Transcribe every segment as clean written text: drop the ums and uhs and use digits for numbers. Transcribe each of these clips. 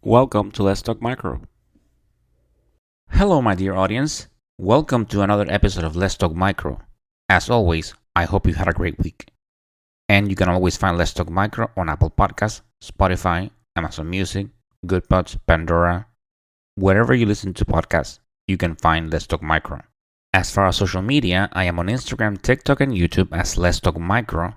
Welcome to Let's Talk Micro. Hello, my dear audience. Welcome to another episode of Let's Talk Micro. As always, I hope you had a great week. And you can always find Let's Talk Micro on Apple Podcasts, Spotify, Amazon Music, Goodpods, Pandora. Wherever you listen to podcasts, you can find Let's Talk Micro. As far as social media, I am on Instagram, TikTok, and YouTube as Let's Talk Micro,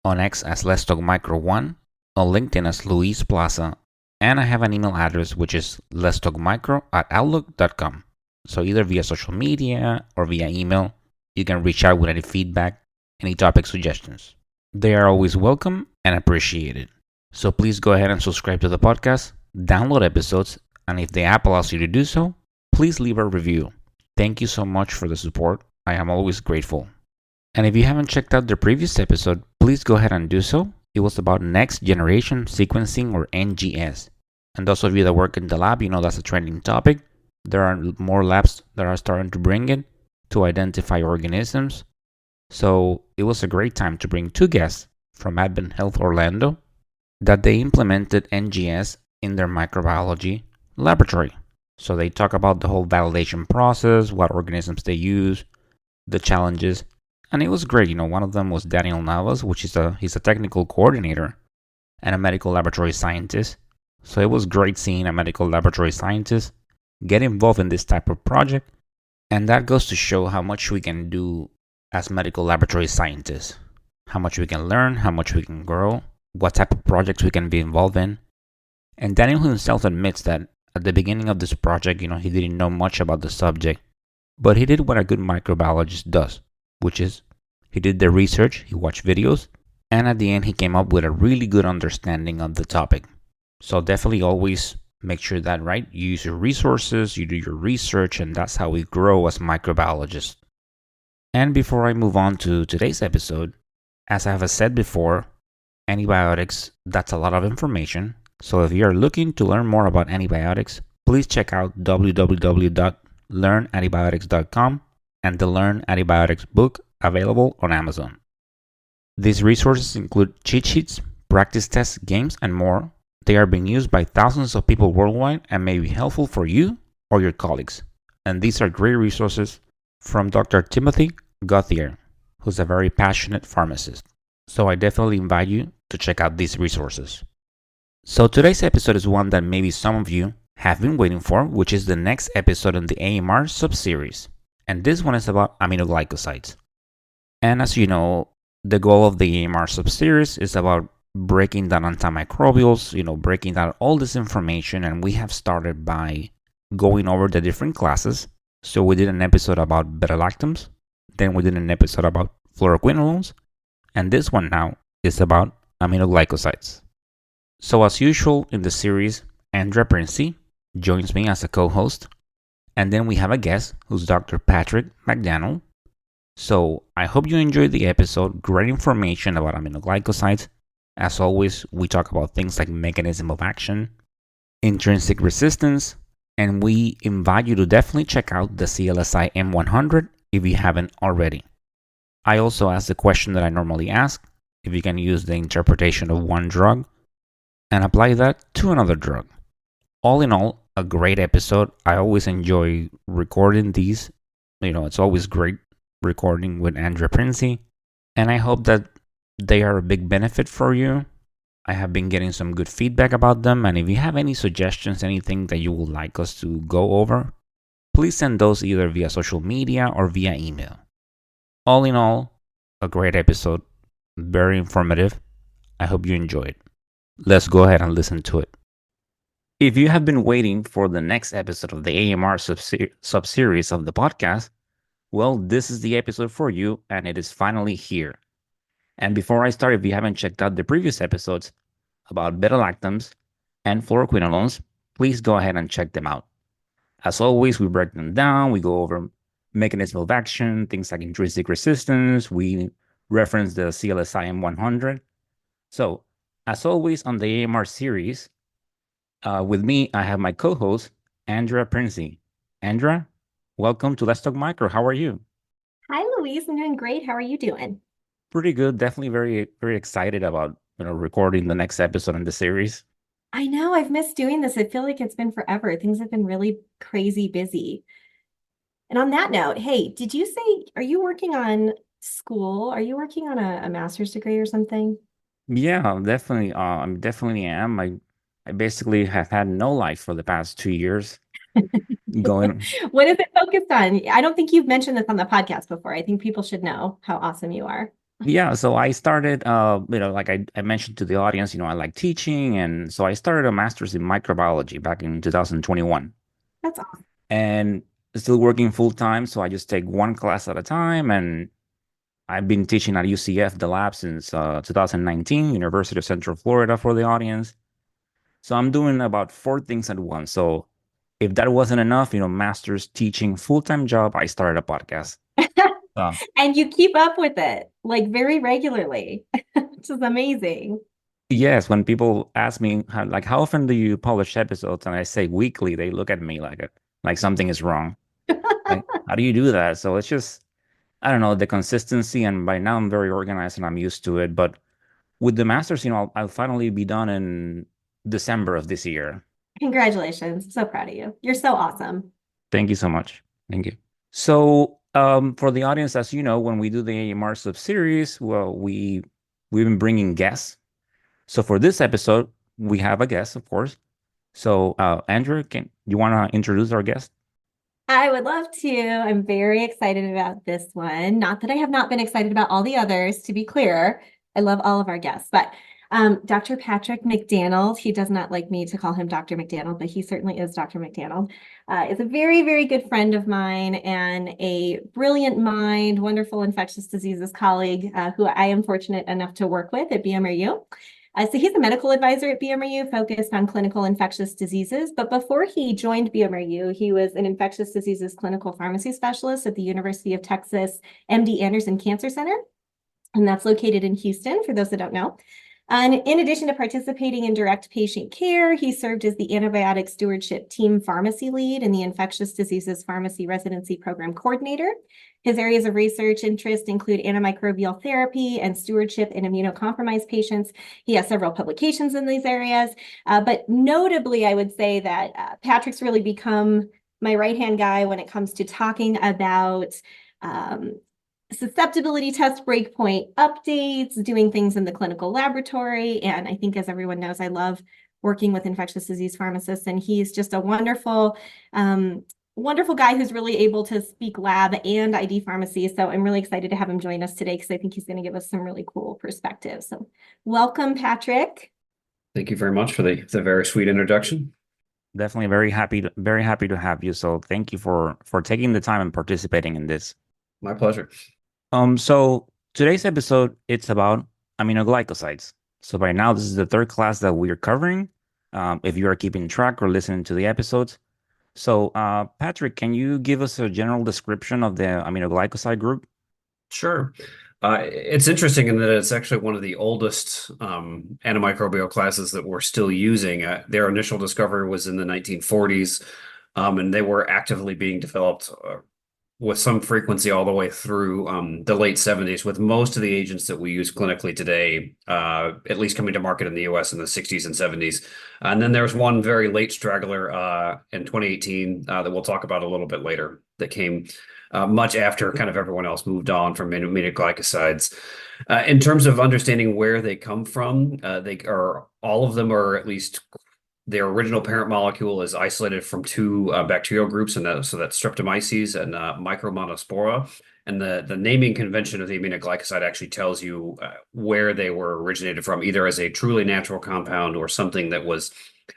on X as Let's Talk Micro 1, on LinkedIn as Luis Plaza, and I have an email address which is letstalkmicro@outlook.com. So either via social media or via email, you can reach out with any feedback, any topic suggestions. They are always welcome and appreciated. So please go ahead and subscribe to the podcast, download episodes, and if the app allows you to do so, please leave a review. Thank you so much for the support. I am always grateful. And if you haven't checked out the previous episode, please go ahead and do so. It was about next generation sequencing, or NGS. And those of you that work in the lab, you know that's a trending topic. There are more labs that are starting to bring it to identify organisms. So it was a great time to bring two guests from Advent Health Orlando that they implemented NGS in their microbiology laboratory. So they talk about the whole validation process, what organisms they use, the challenges. And it was great. One of them was Daniel Navas, he's a technical coordinator and a medical laboratory scientist. So it was great seeing a medical laboratory scientist get involved in this type of project. And that goes to show how much we can do as medical laboratory scientists, how much we can learn, how much we can grow, what type of projects we can be involved in. And Daniel himself admits that at the beginning of this project, he didn't know much about the subject, but he did what a good microbiologist does, which is he did the research, he watched videos, and at the end he came up with a really good understanding of the topic. So definitely always make sure that, right, you use your resources, you do your research, and that's how we grow as microbiologists. And before I move on to today's episode, as I have said before, antibiotics, that's a lot of information. So if you are looking to learn more about antibiotics, please check out www.learnantibiotics.com and the Learn Antibiotics book available on Amazon. These resources include cheat sheets, practice tests, games, and more. They are being used by thousands of people worldwide and may be helpful for you or your colleagues. And these are great resources from Dr. Timothy Gauthier, who's a very passionate pharmacist. So I definitely invite you to check out these resources. So today's episode is one that maybe some of you have been waiting for, which is the next episode in the AMR subseries. And this one is about aminoglycosides. And as you know, the goal of the AMR subseries is about breaking down antimicrobials, breaking down all this information. And we have started by going over the different classes. So we did an episode about beta-lactams, then we did an episode about fluoroquinolones, and this one now is about aminoglycosides. So as usual in the series, Andrea Princey joins me as a co-host, and then we have a guest who's Dr. Patrick McDaneld. So I hope you enjoyed the episode. Great information about aminoglycosides. As always, we talk about things like mechanism of action, intrinsic resistance, and we invite you to definitely check out the CLSI M100 if you haven't already. I also ask the question that I normally ask, if you can use the interpretation of one drug and apply that to another drug. All in all, a great episode. I always enjoy recording these. It's always great recording with Andrea Princey, and I hope that they are a big benefit for you. I have been getting some good feedback about them, and if you have any suggestions, anything that you would like us to go over, please send those either via social media or via email. All in all, a great episode, very informative. I hope you enjoy it. Let's go ahead and listen to it. If you have been waiting for the next episode of the AMR subseries of the podcast, well, this is the episode for you, and it is finally here. And before I start, if you haven't checked out the previous episodes about beta-lactams and fluoroquinolones, please go ahead and check them out. As always, we break them down. We go over mechanism of action, things like intrinsic resistance. We reference the CLSI M100. So, as always on the AMR series, with me, I have my co-host, Andrea Princey. Andrea, welcome to Let's Talk Micro. How are you? Hi, Louise. I'm doing great. How are you doing? Pretty good. Definitely very, very excited about recording the next episode in the series. I know I've missed doing this. I feel like it's been forever. Things have been really crazy busy. And on that note, hey, did you say, are you working on school? Are you working on a master's degree or something? Yeah, definitely. I definitely am. I basically have had no life for the past 2 years. Going, What is it focused on? I don't think you've mentioned this on the podcast before. I think people should know how awesome you are. yeah. So I started, like I mentioned to the audience, I like teaching, and so I started a master's in microbiology back in 2021, That's awesome. and still working full time. So I just take one class at a time, and I've been teaching at UCF, the lab, since 2019, University of Central Florida for the audience. So I'm doing about four things at once. So if that wasn't enough, master's teaching, full-time job, I started a podcast. Uh, And you keep up with it like very regularly, which is amazing. yes, when people ask me how often do you publish episodes, and I say weekly, they look at me like something is wrong. Like, how do you do that? So it's just, I don't know, the consistency, and by now I'm very organized and I'm used to it. But with the masters, I'll finally be done in December of this year. Congratulations. I'm so proud of you. You're so awesome. Thank you so much. Thank you. So, for the audience, as you know, when we do the AMR sub-series, well, we've been bringing guests. So for this episode, we have a guest, of course. So, Andrew, can you want to introduce our guest? I would love to. I'm very excited about this one. Not that I have not been excited about all the others, to be clear. I love all of our guests, but Dr. Patrick McDaneld, he does not like me to call him Dr. McDaneld, but he certainly is Dr. McDaneld, is a very, very good friend of mine and a brilliant mind, wonderful infectious diseases colleague who I am fortunate enough to work with at BMRU. So he's a medical advisor at BMRU focused on clinical infectious diseases. But before he joined BMRU, he was an infectious diseases clinical pharmacy specialist at the University of Texas MD Anderson Cancer Center. And that's located in Houston, for those that don't know. And in addition to participating in direct patient care, he served as the antibiotic stewardship team pharmacy lead and the infectious diseases pharmacy residency program coordinator. His areas of research interest include antimicrobial therapy and stewardship in immunocompromised patients. He has several publications in these areas, but notably, I would say that Patrick's really become my right-hand guy when it comes to talking about susceptibility test breakpoint updates, doing things in the clinical laboratory. And I think, as everyone knows, I love working with infectious disease pharmacists, and he's just a wonderful guy who's really able to speak lab and ID pharmacy. So I'm really excited to have him join us today because I think he's going to give us some really cool perspectives. So welcome, Patrick. Thank you very much for the very sweet introduction. Definitely very happy to have you. So thank you for taking the time and participating in this. My pleasure. So today's episode, it's about aminoglycosides. So by now, this is the third class that we're covering. If you are keeping track or listening to the episodes. So, Patrick, can you give us a general description of the aminoglycoside group? Sure. It's interesting in that it's actually one of the oldest antimicrobial classes that we're still using. Their initial discovery was in the 1940s, and they were actively being developed with some frequency all the way through the late 70s, with most of the agents that we use clinically today, at least coming to market in the US in the 60s and 70s. And then there's one very late straggler in 2018 that we'll talk about a little bit later that came much after kind of everyone else moved on from aminoglycosides. In terms of understanding where they come from, they are all of them are at least their original parent molecule is isolated from two bacterial groups, and so that's Streptomyces and Micromonospora. And the naming convention of the aminoglycoside actually tells you where they were originated from, either as a truly natural compound or something that was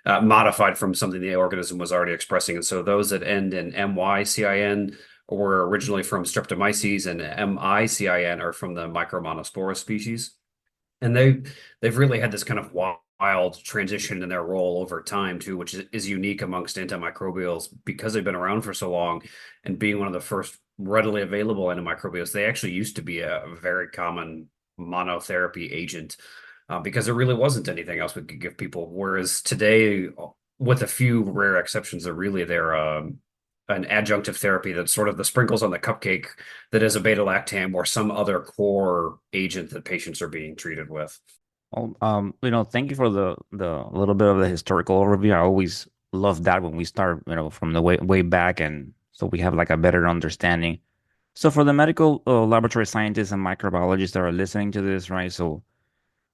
modified from something the organism was already expressing. And so those that end in MYCIN were originally from Streptomyces, and MICIN are from the Micromonospora species. And they've really had this kind of wild transition in their role over time too, which is unique amongst antimicrobials because they've been around for so long and being one of the first readily available antimicrobials. They actually used to be a very common monotherapy agent because there really wasn't anything else we could give people. Whereas today, with a few rare exceptions, they're an adjunctive therapy that's sort of the sprinkles on the cupcake that is a beta-lactam or some other core agent that patients are being treated with. Well, thank you for the little bit of the historical overview. I always love that when we start, from the way back, and so we have like a better understanding. So for the medical laboratory scientists and microbiologists that are listening to this, right? So,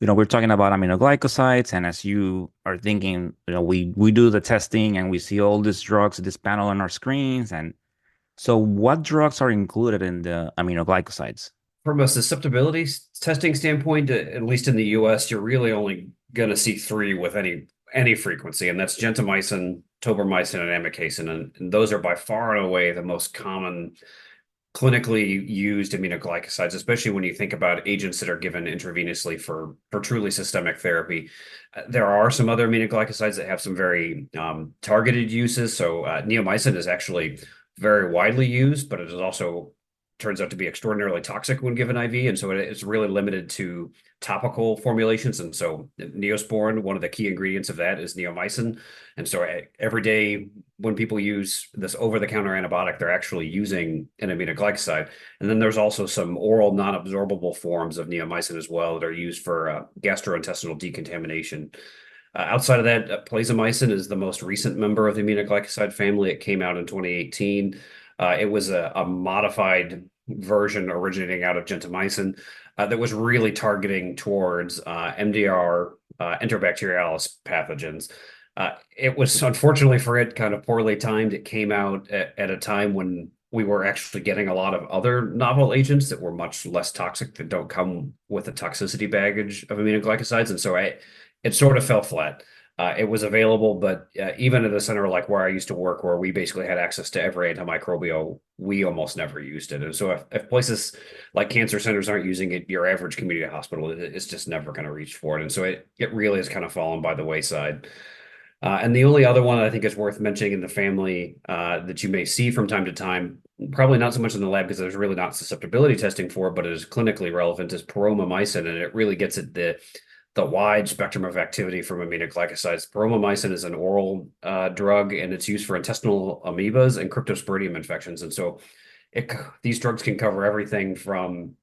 we're talking about aminoglycosides, and as you are thinking, we do the testing and we see all these drugs, this panel on our screens, and so what drugs are included in the aminoglycosides? From a susceptibility testing standpoint, at least in the US, you're really only going to see three with any frequency, and that's gentamicin, tobramycin, and amikacin, and those are by far and away the most common clinically used aminoglycosides, especially when you think about agents that are given intravenously for truly systemic therapy. There are some other aminoglycosides that have some very targeted uses. So neomycin is actually very widely used, but it is also turns out to be extraordinarily toxic when given IV, and so it's really limited to topical formulations. And so Neosporin, one of the key ingredients of that is neomycin. And so every day when people use this over-the-counter antibiotic, they're actually using an aminoglycoside. And then there's also some oral non-absorbable forms of neomycin as well that are used for gastrointestinal decontamination. Outside of that, plazomicin is the most recent member of the aminoglycoside family. It came out in 2018. It was a modified version originating out of gentamicin that was really targeting towards MDR enterobacterialis pathogens. It was, unfortunately for it, kind of poorly timed. It came out at a time when we were actually getting a lot of other novel agents that were much less toxic, that don't come with the toxicity baggage of aminoglycosides. And so it sort of fell flat. It was available, but even at a center like where I used to work, where we basically had access to every antimicrobial, we almost never used it. And so if places like cancer centers aren't using it, your average community hospital is just never going to reach for it. And so it really has kind of fallen by the wayside. And the only other one I think is worth mentioning in the family that you may see from time to time, probably not so much in the lab because there's really not susceptibility testing for it, but it is clinically relevant, is peromamycin, and it really gets at the wide spectrum of activity from aminoglycosides. Peromamycin is an oral drug, and it's used for intestinal amoebas and cryptosporidium infections. And so these drugs can cover everything from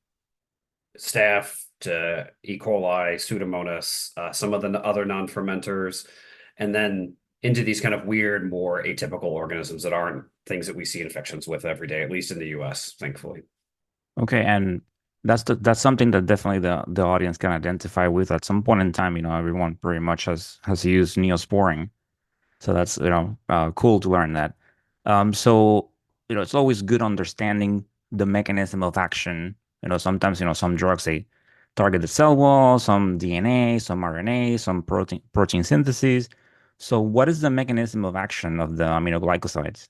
staph to E. coli, Pseudomonas, some of the other non-fermenters, and then into these kind of weird, more atypical organisms that aren't things that we see infections with every day, at least in the US, thankfully. Okay, and that's something that definitely the audience can identify with at some point in time. Everyone pretty much has used Neosporin, so that's cool to learn that. So it's always good understanding the mechanism of action. Sometimes some drugs they target the cell wall, some DNA, some RNA, some protein synthesis. So what is the mechanism of action of the aminoglycosides?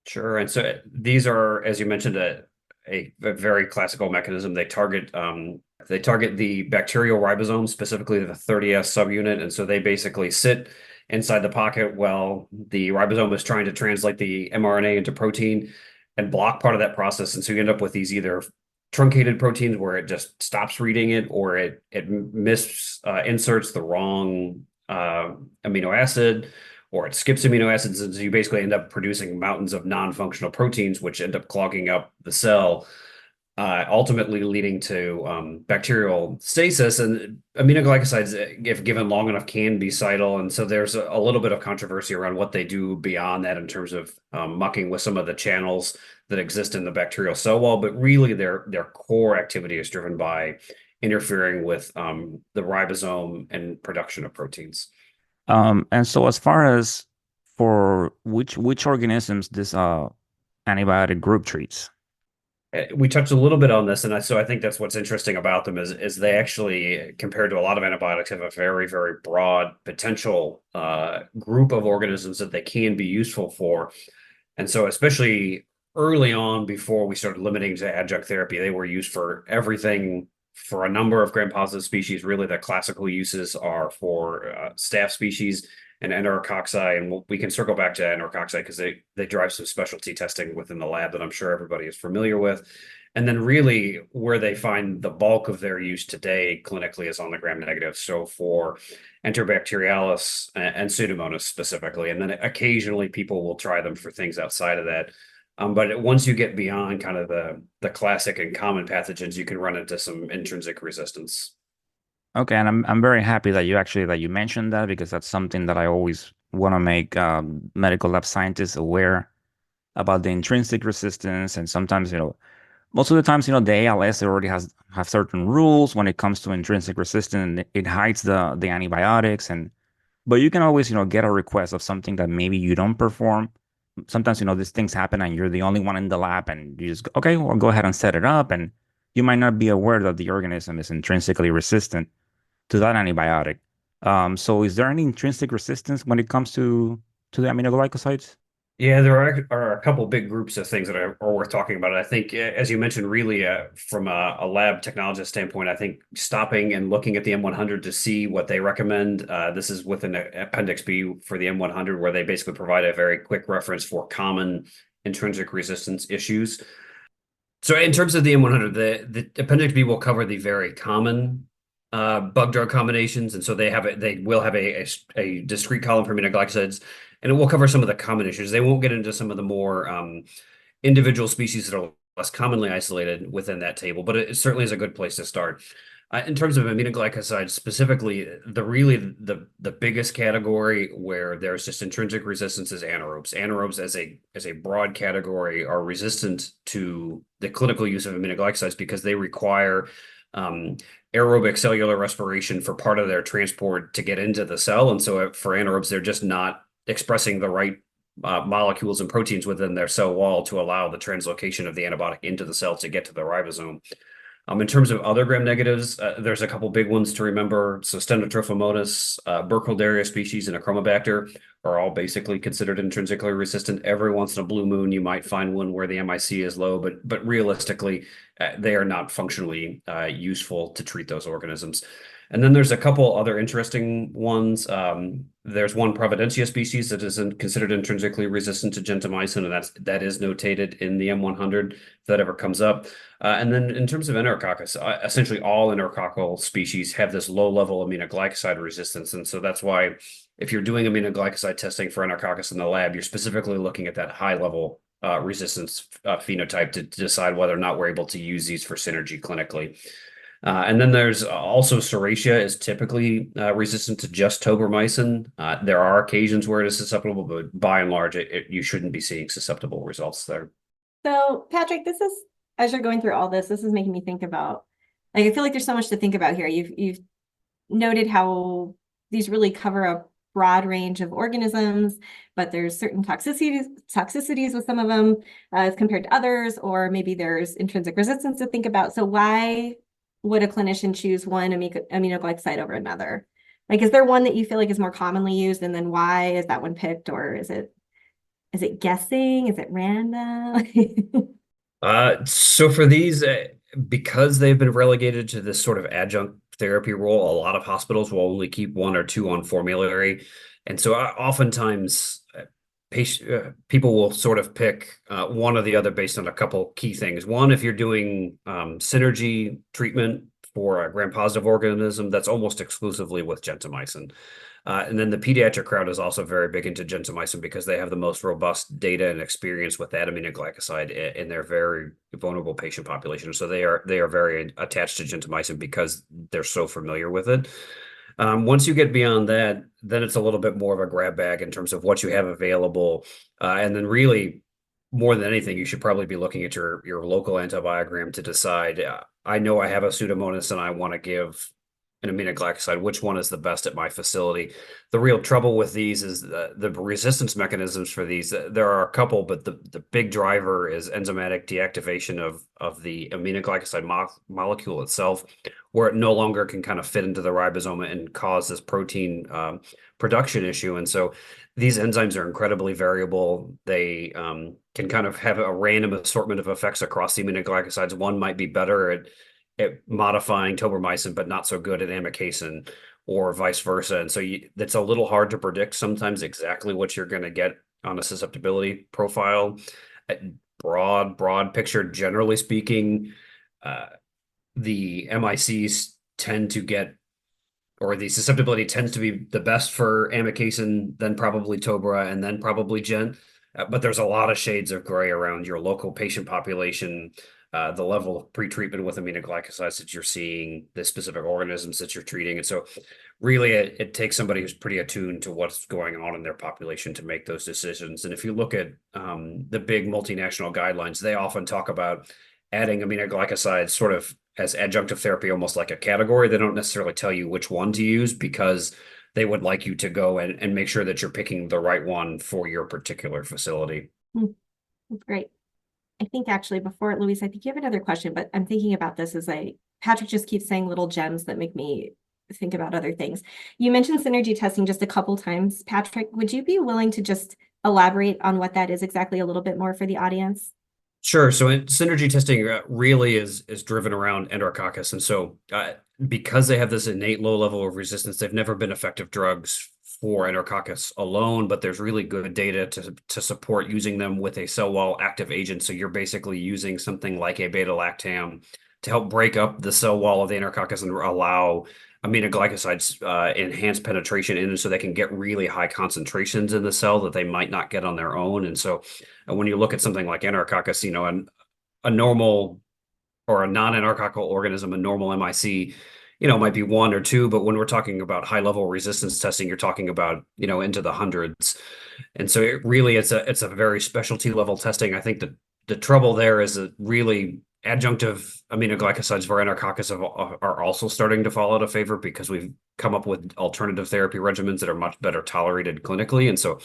Sure. And so these are, as you mentioned, a very classical mechanism. They target the bacterial ribosome, specifically the 30S subunit. And so they basically sit inside the pocket while the ribosome is trying to translate the mRNA into protein and block part of that process. And so you end up with these either truncated proteins where it just stops reading it, or it inserts the wrong amino acid, or it skips amino acids, and so you basically end up producing mountains of non-functional proteins, which end up clogging up the cell, ultimately leading to bacterial stasis. And aminoglycosides, if given long enough, can be cidal, and so there's a little bit of controversy around what they do beyond that in terms of mucking with some of the channels that exist in the bacterial cell wall. But really, their core activity is driven by interfering with the ribosome and production of proteins. And so as far as for which organisms this antibiotic group treats. We touched a little bit on this, and so I think that's what's interesting about them is they actually, compared to a lot of antibiotics, have a very, very broad potential group of organisms that they can be useful for. And so especially early on, before we started limiting to adjunct therapy, they were used for everything for a number of gram-positive species. Really, the classical uses are for staph species and enterococci, and we can circle back to enterococci because they drive some specialty testing within the lab that I'm sure everybody is familiar with. And then really where they find the bulk of their use today clinically is on the gram-negative. So for Enterobacterialis and Pseudomonas specifically, and then occasionally people will try them for things outside of that. But once you get beyond kind of the classic and common pathogens, you can run into some intrinsic resistance. Okay, and I'm very happy that you mentioned that because that's something that I always want to make medical lab scientists aware about the intrinsic resistance. And sometimes, most of the times, the ALS already have certain rules when it comes to intrinsic resistance. It hides the antibiotics, and but you can always, get a request of something that maybe you don't perform. Sometimes, these things happen and you're the only one in the lab, and you just go, okay, well, go ahead and set it up, and you might not be aware that the organism is intrinsically resistant to that antibiotic. So is there any intrinsic resistance when it comes to the aminoglycosides? Yeah, there are a couple big groups of things that are worth talking about. I think, as you mentioned, really from a lab technologist standpoint, I think stopping and looking at the M100 to see what they recommend. This is within Appendix B for the M100, where they basically provide a very quick reference for common intrinsic resistance issues. So in terms of the M100, the Appendix B will cover the very common bug drug combinations, and so they will have a discrete column for aminoglycosides, and it will cover some of the common issues. They won't get into some of the more individual species that are less commonly isolated within that table, but it certainly is a good place to start. In terms of aminoglycosides specifically, the biggest category where there's just intrinsic resistance is anaerobes. Anaerobes as a broad category are resistant to the clinical use of aminoglycosides because they require aerobic cellular respiration for part of their transport to get into the cell. And so for anaerobes, they're just not expressing the right molecules and proteins within their cell wall to allow the translocation of the antibiotic into the cell to get to the ribosome. In terms of other gram negatives, there's a couple big ones to remember. So Stenotrophomonas, Burkholderia species, and Achromobacter are all basically considered intrinsically resistant. Every once in a blue moon, you might find one where the MIC is low, but realistically, they are not functionally useful to treat those organisms. And then there's a couple other interesting ones. There's one Providencia species that is considered intrinsically resistant to gentamicin, and that is notated in the M100 if that ever comes up. And then in terms of Enterococcus, essentially all enterococcal species have this low level aminoglycoside resistance. And so that's why if you're doing aminoglycoside testing for Enterococcus in the lab, you're specifically looking at that high level resistance phenotype to decide whether or not we're able to use these for synergy clinically. And then there's also Serratia is typically resistant to just tobramycin. There are occasions where it is susceptible, but by and large, you shouldn't be seeing susceptible results there. So, Patrick, as you're going through all this is making me think about, like, I feel like there's so much to think about here. You've noted how these really cover a broad range of organisms, but there's certain toxicities with some of them as compared to others, or maybe there's intrinsic resistance to think about. So why would a clinician choose one aminoglycoside over another? Like, is there one that you feel like is more commonly used, and then why is that one picked, or is it guessing? Is it random? So for these, because they've been relegated to this sort of adjunct therapy role, a lot of hospitals will only keep one or two on formulary. And so oftentimes people will sort of pick one or the other based on a couple key things. One, if you're doing synergy treatment for a gram-positive organism, that's almost exclusively with gentamicin. And then the pediatric crowd is also very big into gentamicin because they have the most robust data and experience with that aminoglycoside in their very vulnerable patient population. So they are very attached to gentamicin because they're so familiar with it. Once you get beyond that, then it's a little bit more of a grab bag in terms of what you have available. And then really, more than anything, you should probably be looking at your local antibiogram to decide, I know I have a Pseudomonas and I want to give an aminoglycoside, which one is the best at my facility. The real trouble with these is the resistance mechanisms for these. There are a couple, but the big driver is enzymatic deactivation of the aminoglycoside molecule itself, where it no longer can kind of fit into the ribosome and cause this protein production issue. And so these enzymes are incredibly variable. They can kind of have a random assortment of effects across the aminoglycosides. One might be better at modifying tobramycin, but not so good at amikacin, or vice versa. And so that's a little hard to predict sometimes exactly what you're going to get on a susceptibility profile. Broad picture, generally speaking, the MICs tend to get, or the susceptibility tends to be the best for amikacin, then probably tobra, and then probably gent. But there's a lot of shades of gray around your local patient population. the level of pretreatment with aminoglycosides that you're seeing, the specific organisms that you're treating. And so really it takes somebody who's pretty attuned to what's going on in their population to make those decisions. And if you look at the big multinational guidelines, they often talk about adding aminoglycosides sort of as adjunctive therapy, almost like a category. They don't necessarily tell you which one to use because they would like you to go and make sure that you're picking the right one for your particular facility. That's great. I think actually before, Luis, I think you have another question, but I'm thinking about this as Patrick just keeps saying little gems that make me think about other things. You mentioned synergy testing just a couple times. Patrick, would you be willing to just elaborate on what that is exactly a little bit more for the audience? Sure. So synergy testing really is driven around Enterococcus. And so because they have this innate low level of resistance, they've never been effective drugs for Enterococcus alone, but there's really good data to support using them with a cell wall active agent. So you're basically using something like a beta-lactam to help break up the cell wall of the Enterococcus and allow aminoglycosides enhance penetration in, so they can get really high concentrations in the cell that they might not get on their own. And so when you look at something like Enterococcus, a normal or a non-enterococcal organism, a normal MIC, might be 1 or 2, but when we're talking about high-level resistance testing, you're talking about, into the hundreds. And so it's a very specialty level testing. I think the trouble there is that really adjunctive aminoglycosides for Enterococcus are also starting to fall out of favor because we've come up with alternative therapy regimens that are much better tolerated clinically. And so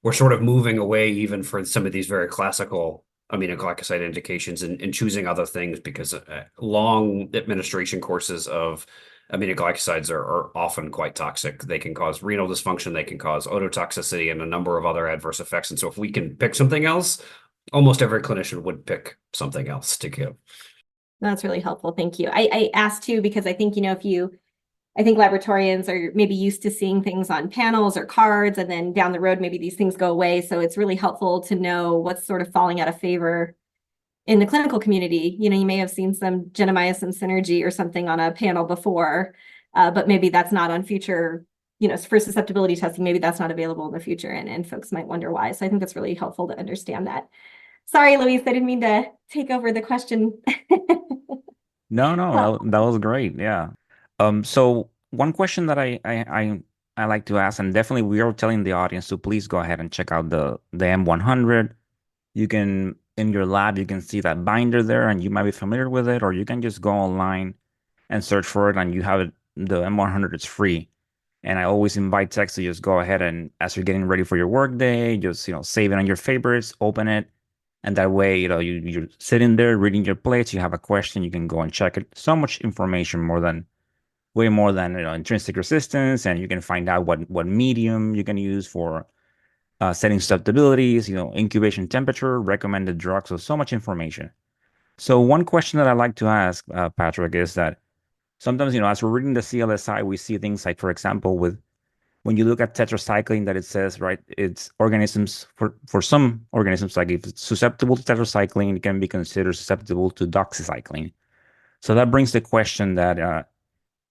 we're sort of moving away even for some of these very classical aminoglycoside indications and choosing other things because long administration courses of aminoglycosides are often quite toxic. They can cause renal dysfunction, they can cause ototoxicity, and a number of other adverse effects. And so if we can pick something else, almost every clinician would pick something else to give. That's really helpful. Thank you. I asked too, because I think, I think laboratorians are maybe used to seeing things on panels or cards, and then down the road, maybe these things go away. So it's really helpful to know what's sort of falling out of favor in the clinical community. You may have seen some gentamicin synergy or something on a panel before, but maybe that's not on future, for susceptibility testing, maybe that's not available in the future, and folks might wonder why. So I think that's really helpful to understand that. Sorry, Luis, I didn't mean to take over the question. No, that was great. Yeah. So one question that I like to ask, and definitely we are telling the audience to please go ahead and check out the M100. You can in your lab you can see that binder there, and you might be familiar with it, or you can just go online and search for it, and you have it. The M100 is free. And I always invite techs to just go ahead and as you're getting ready for your work day, just save it on your favorites, open it, and that way, you're sitting there reading your plates, you have a question, you can go and check it. So much information, way more than intrinsic resistance, and you can find out what medium you can use for setting susceptibilities, incubation temperature, recommended drugs. So much information. So one question that I like to ask, Patrick, is that sometimes, as we're reading the CLSI, we see things like, for example, when you look at tetracycline, that it says, right, it's organisms for some organisms, like if it's susceptible to tetracycline, it can be considered susceptible to doxycycline. So that brings the question that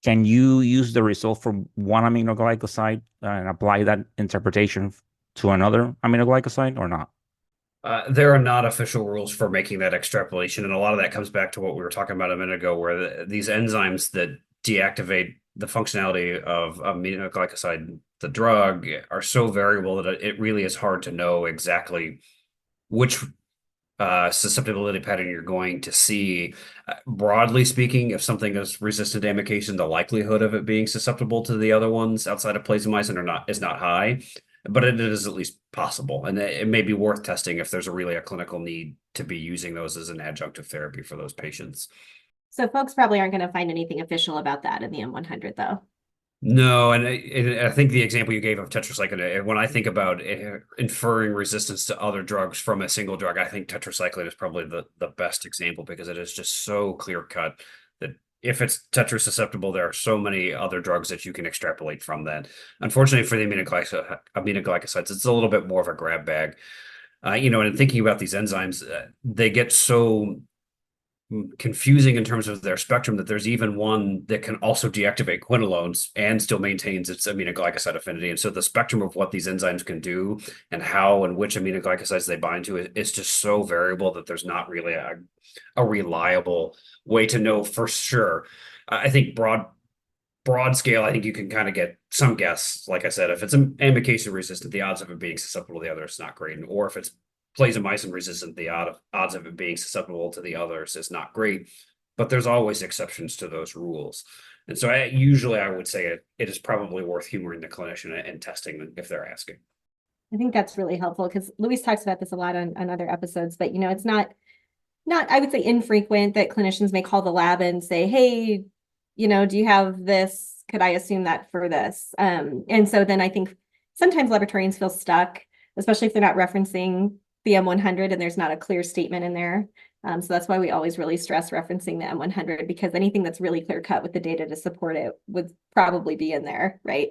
can you use the result from one aminoglycoside and apply that interpretation to another aminoglycoside or not? There are not official rules for making that extrapolation, and a lot of that comes back to what we were talking about a minute ago, where these enzymes that deactivate the functionality of aminoglycoside, the drug, are so variable that it really is hard to know exactly which susceptibility pattern you're going to see. Broadly speaking, if something is resistant to amikation, the likelihood of it being susceptible to the other ones outside of plasmamycin is not high, but it is at least possible, and it may be worth testing if there's a clinical need to be using those as an adjunctive therapy for those patients. So folks probably aren't going to find anything official about that in the M100, though. No, and I think the example you gave of tetracycline, when I think about inferring resistance to other drugs from a single drug, I think tetracycline is probably the best example because it is just so clear cut that if it's tetrasusceptible, there are so many other drugs that you can extrapolate from that. Unfortunately for the aminoglycosides, it's a little bit more of a grab bag. And in thinking about these enzymes, they get so confusing in terms of their spectrum that there's even one that can also deactivate quinolones and still maintains its aminoglycoside affinity. And so the spectrum of what these enzymes can do and how and which aminoglycosides they bind to is just so variable that there's not really a reliable way to know for sure. I think broad scale, I think you can kind of get some guess. Like I said, if it's amikacin resistant, the odds of it being susceptible to the other is not great. Or if it's plasmamycin resistant, the odds of it being susceptible to the others is not great. But there's always exceptions to those rules. And so usually I would say it is probably worth humoring the clinician and testing if they're asking. I think that's really helpful because Luis talks about this a lot on other episodes, but it's not, I would say, infrequent that clinicians may call the lab and say, hey, do you have this? Could I assume that for this? And so then I think sometimes laboratorians feel stuck, especially if they're not referencing the M100 and there's not a clear statement in there. So that's why we always really stress referencing the M100, because anything that's really clear cut with the data to support it would probably be in there, right?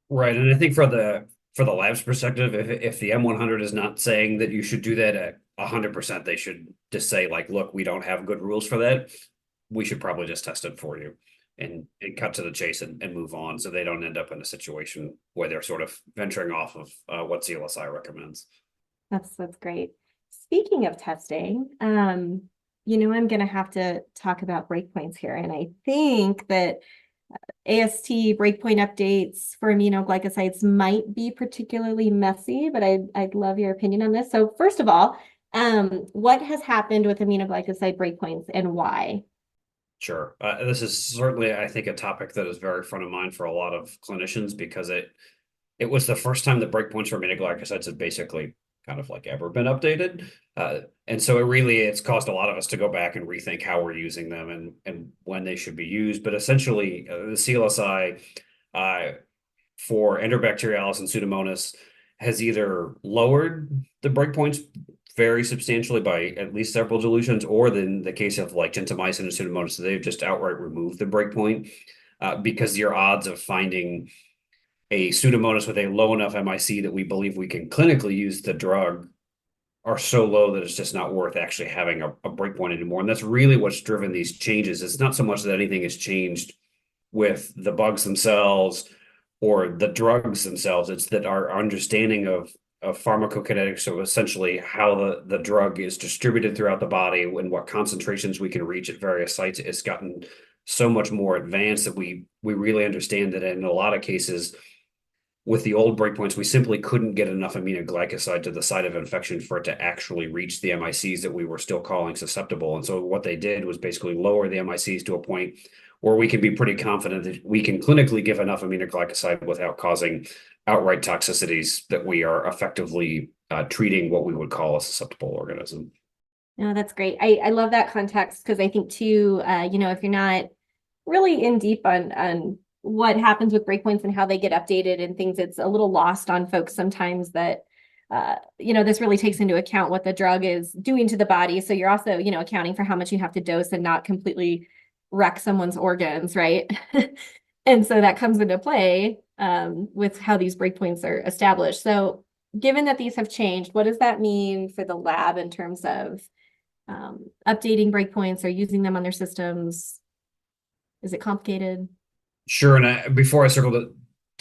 Right. And I think for the lab's perspective, if the M100 is not saying that you should do that at 100%, they should just say, like, look, we don't have good rules for that. We should probably just test it for you and cut to the chase and move on, so they don't end up in a situation where they're sort of venturing off of what CLSI recommends. That's great. Speaking of testing, I'm going to have to talk about breakpoints here. And I think that AST breakpoint updates for aminoglycosides might be particularly messy, but I'd love your opinion on this. So first of all, what has happened with aminoglycoside breakpoints and why? Sure. This is certainly, I think, a topic that is very front of mind for a lot of clinicians, because it was the first time that breakpoints for aminoglycosides had basically kind of like ever been updated. And so it's caused a lot of us to go back and rethink how we're using them and when they should be used. But essentially, the CLSI for Enterobacterialis and Pseudomonas has either lowered the breakpoints very substantially by at least several dilutions, or in the case of like gentamicin and Pseudomonas, they've just outright removed the breakpoint because your odds of finding a Pseudomonas with a low enough MIC that we believe we can clinically use the drug are so low that it's just not worth actually having a breakpoint anymore. And that's really what's driven these changes. It's not so much that anything has changed with the bugs themselves or the drugs themselves. It's that our understanding of pharmacokinetics, so essentially how the drug is distributed throughout the body and what concentrations we can reach at various sites, has gotten so much more advanced that we really understand that in a lot of cases, with the old breakpoints, we simply couldn't get enough aminoglycoside to the site of infection for it to actually reach the MICs that we were still calling susceptible. And so what they did was basically lower the MICs to a point where we can be pretty confident that we can clinically give enough aminoglycoside without causing outright toxicities that we are effectively treating what we would call a susceptible organism. No, that's great. I love that context, because I think too, if you're not really in deep on what happens with breakpoints and how they get updated and things, it's a little lost on folks sometimes that, this really takes into account what the drug is doing to the body. So you're also, accounting for how much you have to dose and not completely wreck someone's organs, right? And so that comes into play with how these breakpoints are established. So given that these have changed, what does that mean for the lab in terms of updating breakpoints or using them on their systems? Is it complicated? Sure. And before I to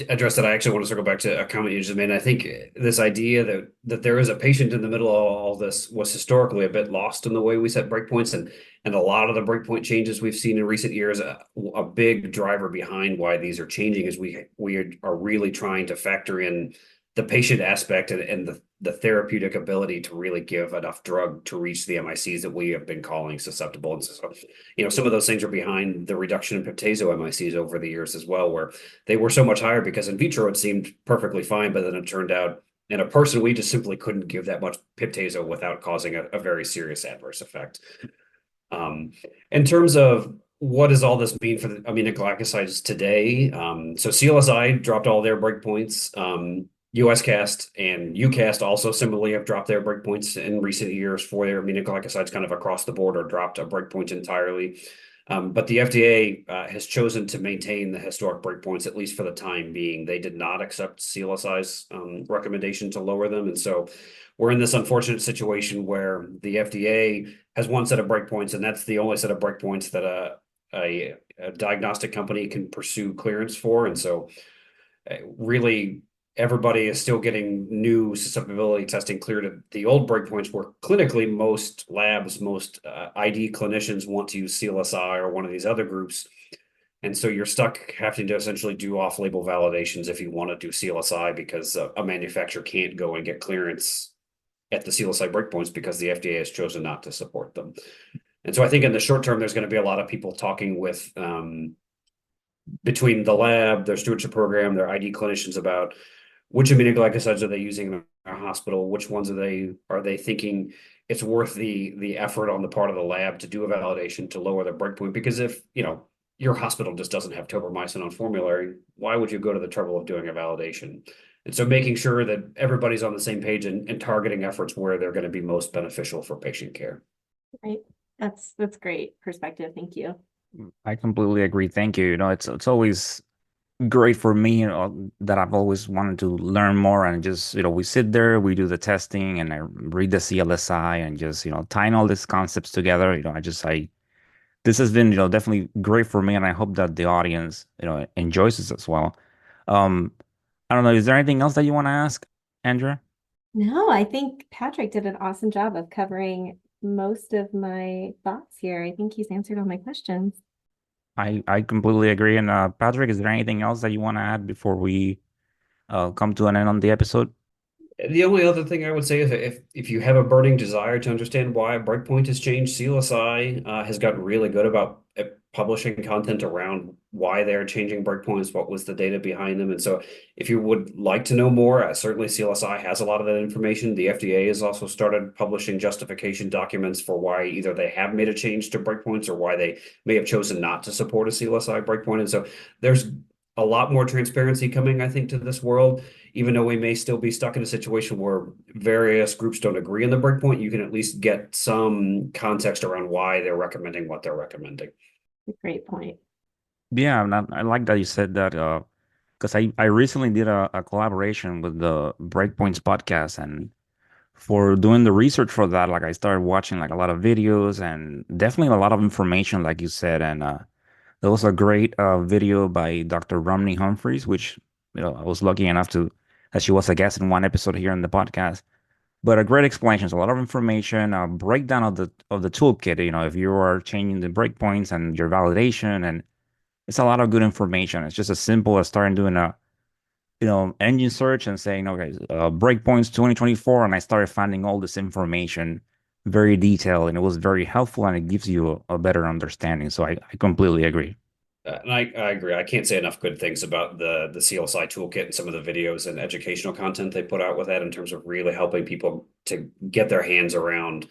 address that, I actually want to circle back to a comment you just made. And I think this idea that there is a patient in the middle of all this was historically a bit lost in the way we set breakpoints, and a lot of the breakpoint changes we've seen in recent years, a big driver behind why these are changing is we are really trying to factor in the patient aspect and the therapeutic ability to really give enough drug to reach the MICs that we have been calling susceptible. And so, some of those things are behind the reduction in peptazo MICs over the years as well, where they were so much higher because in vitro it seemed perfectly fine, but then it turned out in a person we just simply couldn't give that much peptazo without causing a very serious adverse effect. In terms of what does all this mean for the aminoglycosides today? So CLSI dropped all their breakpoints. USCast and UCAST also similarly have dropped their breakpoints in recent years for their aminoglycosides kind of across the board, or dropped a breakpoint entirely. But the FDA has chosen to maintain the historic breakpoints, at least for the time being. They did not accept CLSI's recommendation to lower them. And so we're in this unfortunate situation where the FDA has one set of breakpoints, and that's the only set of breakpoints that a diagnostic company can pursue clearance for. And so really, everybody is still getting new susceptibility testing cleared at the old breakpoints where clinically most labs, most ID clinicians want to use CLSI or one of these other groups. And so you're stuck having to essentially do off-label validations if you want to do CLSI because a manufacturer can't go and get clearance at the CLSI breakpoints because the FDA has chosen not to support them. And so I think in the short term, there's going to be a lot of people talking with between the lab, their stewardship program, their ID clinicians about which aminoglycosides are they using in our hospital, which ones are they thinking it's worth the effort on the part of the lab to do a validation to lower the breakpoint. Because if your hospital just doesn't have tobramycin on formulary, why would you go to the trouble of doing a validation? And so making sure that everybody's on the same page and targeting efforts where they're going to be most beneficial for patient care. Right. That's great perspective. Thank you. I completely agree. Thank you. It's always great for me, that I've always wanted to learn more, and just, we sit there, we do the testing, and I read the CLSI and just, tying all these concepts together. This has been, definitely great for me, and I hope that the audience, enjoys this as well. Um, I don't know, is there anything else that you want to ask, Andrea? No, I think Patrick did an awesome job of covering most of my thoughts here. I think he's answered all my questions. I completely agree. And Patrick, is there anything else that you want to add before we come to an end on the episode? The only other thing I would say is if you have a burning desire to understand why a breakpoint has changed, CLSI has gotten really good about publishing content around why they're changing breakpoints, what was the data behind them. And so if you would like to know more, certainly CLSI has a lot of that information. The FDA has also started publishing justification documents for why either they have made a change to breakpoints or why they may have chosen not to support a CLSI breakpoint. And so there's a lot more transparency coming, I think, to this world. Even though we may still be stuck in a situation where various groups don't agree on the breakpoint, you can at least get some context around why they're recommending what they're recommending. Great point. Yeah, and I like that you said that, because I recently did a collaboration with the Breakpoints podcast, and for doing the research for that, like I started watching like a lot of videos and definitely a lot of information, like you said, and there was a great video by Dr. Romney Humphreys, which I was lucky enough that she was a guest in one episode here in the podcast. But a great explanation, a lot of information, a breakdown of the toolkit. If you are changing the breakpoints and your validation, and it's a lot of good information. It's just as simple as starting doing a engine search and saying, okay, breakpoints 2024, and I started finding all this information, very detailed, and it was very helpful, and it gives you a better understanding. So I completely agree. And I agree. I can't say enough good things about the CLSI toolkit and some of the videos and educational content they put out with that in terms of really helping people to get their hands around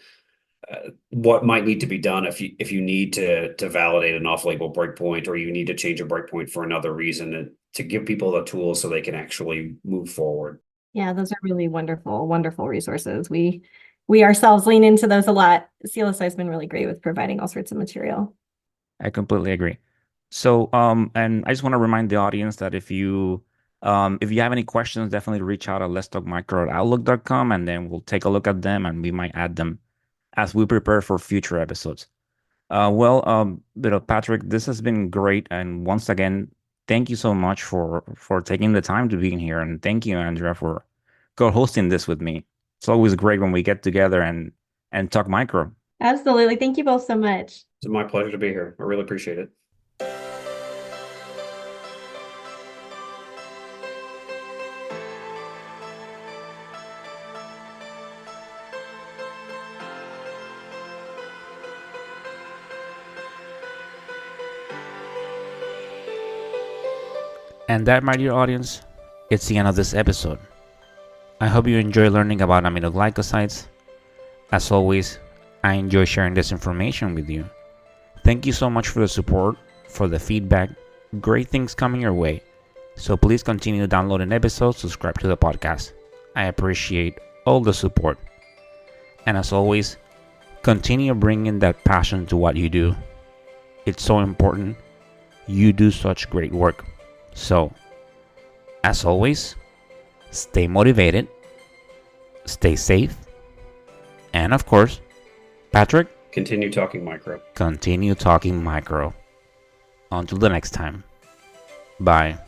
what might need to be done if you need to validate an off-label breakpoint, or you need to change a breakpoint for another reason, and to give people the tools so they can actually move forward. Yeah, those are really wonderful, wonderful resources. We ourselves lean into those a lot. CLSI has been really great with providing all sorts of material. I completely agree. So, and I just want to remind the audience that if you have any questions, definitely reach out at letstalkmicro@outlook.com, and then we'll take a look at them, and we might add them as we prepare for future episodes. Patrick, this has been great, and once again, thank you so much for taking the time to be in here, and thank you, Andrea, for co-hosting this with me. It's always great when we get together and talk micro. Absolutely. Thank you both so much. It's my pleasure to be here. I really appreciate it. And that, my dear audience, it's the end of this episode. I hope you enjoy learning about aminoglycosides. As always, I enjoy sharing this information with you. Thank you so much for the support, for the feedback. Great things coming your way. So please continue downloading episodes, subscribe to the podcast. I appreciate all the support. And as always, continue bringing that passion to what you do. It's so important you do such great work. So, as always, stay motivated, stay safe, and of course, Patrick, Continue talking micro. continue talking micro. Until the next time. Bye.